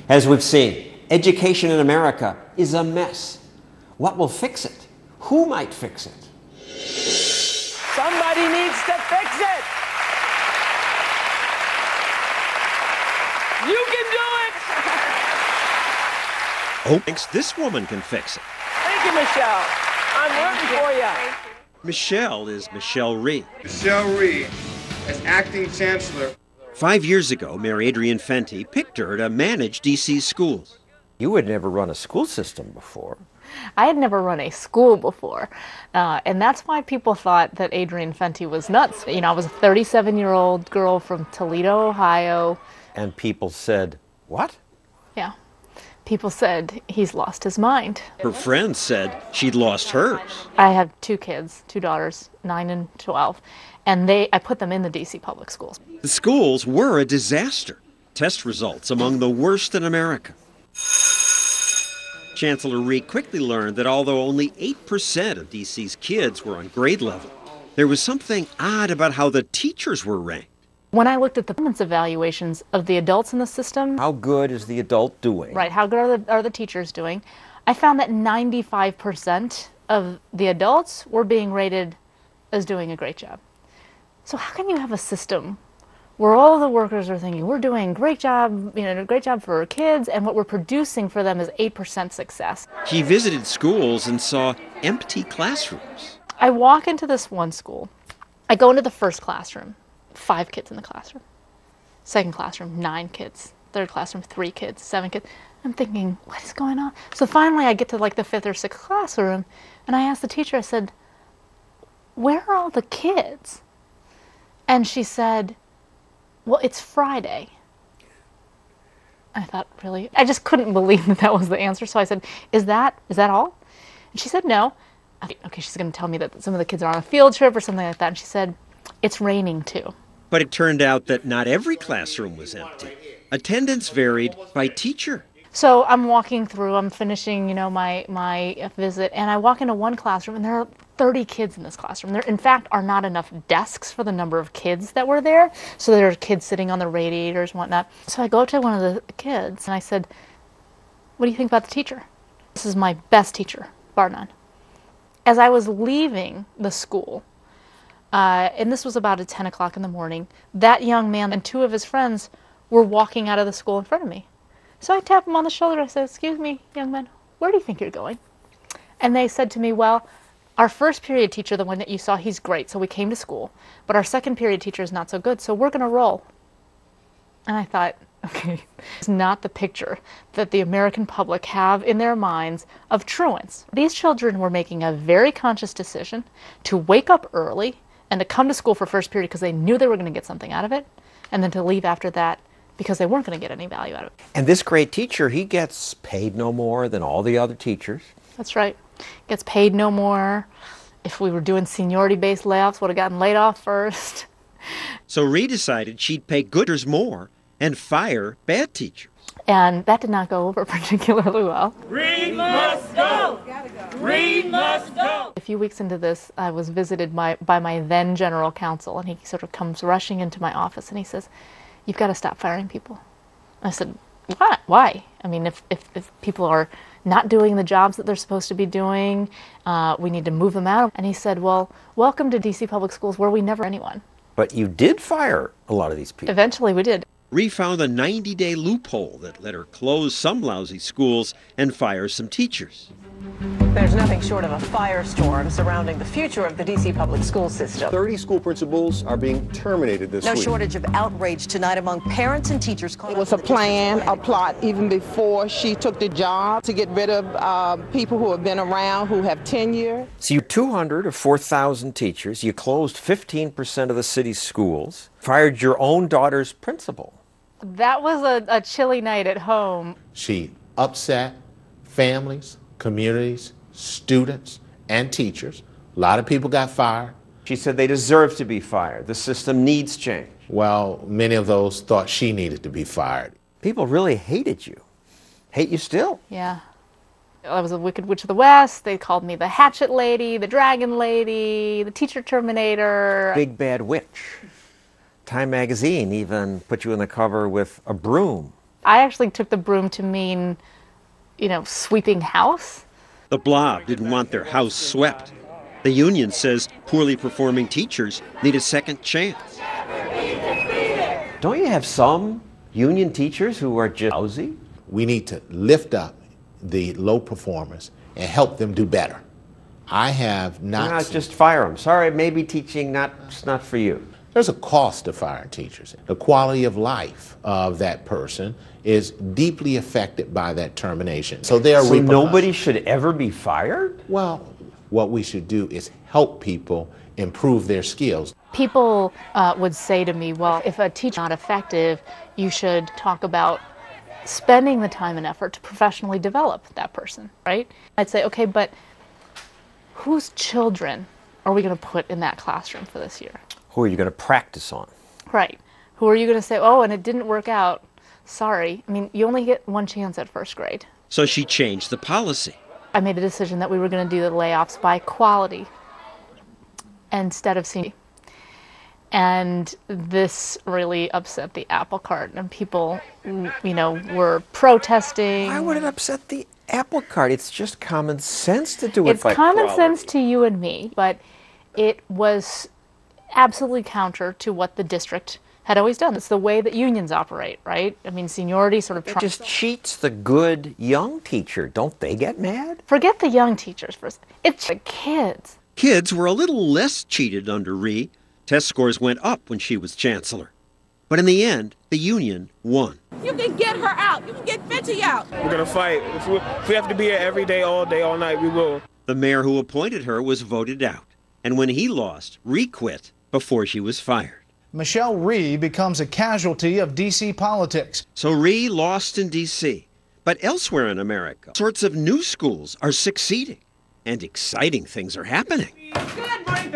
As we've seen, education in America is a mess. What will fix it? Who might fix it? Somebody needs to fix it! You can do it! Oh, thinks this woman can fix it. Thank you, Michelle. I'm rooting for you. Michelle is Michelle Rhee. Michelle Rhee, as acting chancellor. 5 years ago, Mayor Adrian Fenty picked her to manage D.C.'s schools. You had never run a school system before. I had never run a school before, and that's why people thought that Adrian Fenty was nuts. You know, I was a 37-year-old girl from Toledo, Ohio. And people said, what? Yeah. People said he's lost his mind. Her friends said she'd lost hers. I have 2 kids, 2 daughters, 9 and 12, and I put them in the D.C. public schools. The schools were a disaster. Test results among the worst in America. Chancellor Rhee quickly learned that although only 8% of D.C.'s kids were on grade level, there was something odd about how the teachers were ranked. When I looked at the performance evaluations of the adults in the system... How good is the adult doing? Right, how good are the teachers doing? I found that 95% of the adults were being rated as doing a great job. So how can you have a system where all the workers are thinking, we're doing a great job, a great job for our kids, and what we're producing for them is 8% success? He visited schools and saw empty classrooms. I walk into this one school. I go into the first classroom, 5 kids in the classroom. Second classroom, 9 kids. Third classroom, 3 kids, 7 kids. I'm thinking, what is going on? So finally I get to like the 5th or 6th classroom, and I asked the teacher, I said, where are all the kids? And she said, well, it's Friday. I thought, really? I just couldn't believe that that was the answer. So I said, is that all? And she said, no. Okay, she's going to tell me that some of the kids are on a field trip or something like that. And she said, it's raining too. But it turned out that not every classroom was empty. Attendance varied by teacher. So I'm walking through, I'm finishing, my visit, and I walk into one classroom, and there are 30 kids in this classroom. There, in fact, are not enough desks for the number of kids that were there, so there are kids sitting on the radiators and whatnot. So I go up to one of the kids, and I said, what do you think about the teacher? This is my best teacher, bar none. As I was leaving the school, and this was about at 10 o'clock in the morning, that young man and 2 of his friends were walking out of the school in front of me. So I tapped him on the shoulder. I said, excuse me, young man, where do you think you're going? And they said to me, well, our first period teacher, the one that you saw, he's great, so we came to school. But our second period teacher is not so good, so we're going to roll. And I thought, okay, it's not the picture that the American public have in their minds of truants. These children were making a very conscious decision to wake up early and to come to school for first period because they knew they were going to get something out of it, and then to leave after that because they weren't going to get any value out of it. And this great teacher, he gets paid no more than all the other teachers. That's right. Gets paid no more. If we were doing seniority-based layoffs, would have gotten laid off first. So Rhee decided she'd pay good teachers more and fire bad teachers. And that did not go over particularly well. Rhee must go! Rhee must go! A few weeks into this, I was visited by my then general counsel, and he sort of comes rushing into my office, and he says, you've got to stop firing people. I said, what? Why? I mean, if people are not doing the jobs that they're supposed to be doing, we need to move them out. And he said, well, welcome to D.C. Public Schools, where we never anyone. But you did fire a lot of these people. Eventually we did. Rhee found a 90-day loophole that let her close some lousy schools and fire some teachers. There's nothing short of a firestorm surrounding the future of the D.C. public school system. 30 school principals are being terminated this week. No shortage of outrage tonight among parents and teachers. It was a plan, a plot, even before she took the job to get rid of people who have been around, who have tenure. So you 200 or 4,000 teachers, you closed 15% of the city's schools, fired your own daughter's principal. That was a chilly night at home. She upset families, communities, students, and teachers. A lot of people got fired. She said they deserve to be fired. The system needs change. Well, many of those thought she needed to be fired. People really hated you. Hate you still. Yeah. I was a Wicked Witch of the West. They called me the Hatchet Lady, the Dragon Lady, the Teacher Terminator. Big Bad Witch. Time magazine even put you in the cover with a broom. I actually took the broom to mean, sweeping house. The Blob didn't want their house swept. The union says poorly performing teachers need a second chance. Don't you have some union teachers who are just lousy? We need to lift up the low performers and help them do better. I have not just fire them. Sorry, maybe teaching it's not for you. There's a cost to firing teachers. The quality of life of that person is deeply affected by that termination. So there are repercussions. Nobody should ever be fired? Well, what we should do is help people improve their skills. People would say to me, well, if a teacher is not effective, you should talk about spending the time and effort to professionally develop that person, right? I'd say, okay, but whose children are we going to put in that classroom for this year? Who are you going to practice on? Right. Who are you going to say, oh, and it didn't work out? Sorry. I mean, you only get one chance at first grade. So she changed the policy. I made a decision that we were going to do the layoffs by quality instead of seniority. And this really upset the apple cart, and people, were protesting. Why would it upset the apple cart? It's just common sense to do it by quality. It's common sense to you and me, but it was absolutely counter to what the district had always done. It's the way that unions operate, right? I mean, seniority sort of... It just cheats the good young teacher. Don't they get mad? Forget the young teachers first. It's the kids. Kids were a little less cheated under Rhee. Test scores went up when she was chancellor. But in the end, the union won. You can get her out. You can get Fenty out. We're going to fight. If we have to be here every day, all night, we will. The mayor who appointed her was voted out. And when he lost, Rhee quit before she was fired. Michelle Rhee becomes a casualty of D.C. politics. So Rhee lost in D.C. But elsewhere in America, sorts of new schools are succeeding. And exciting things are happening. Good morning,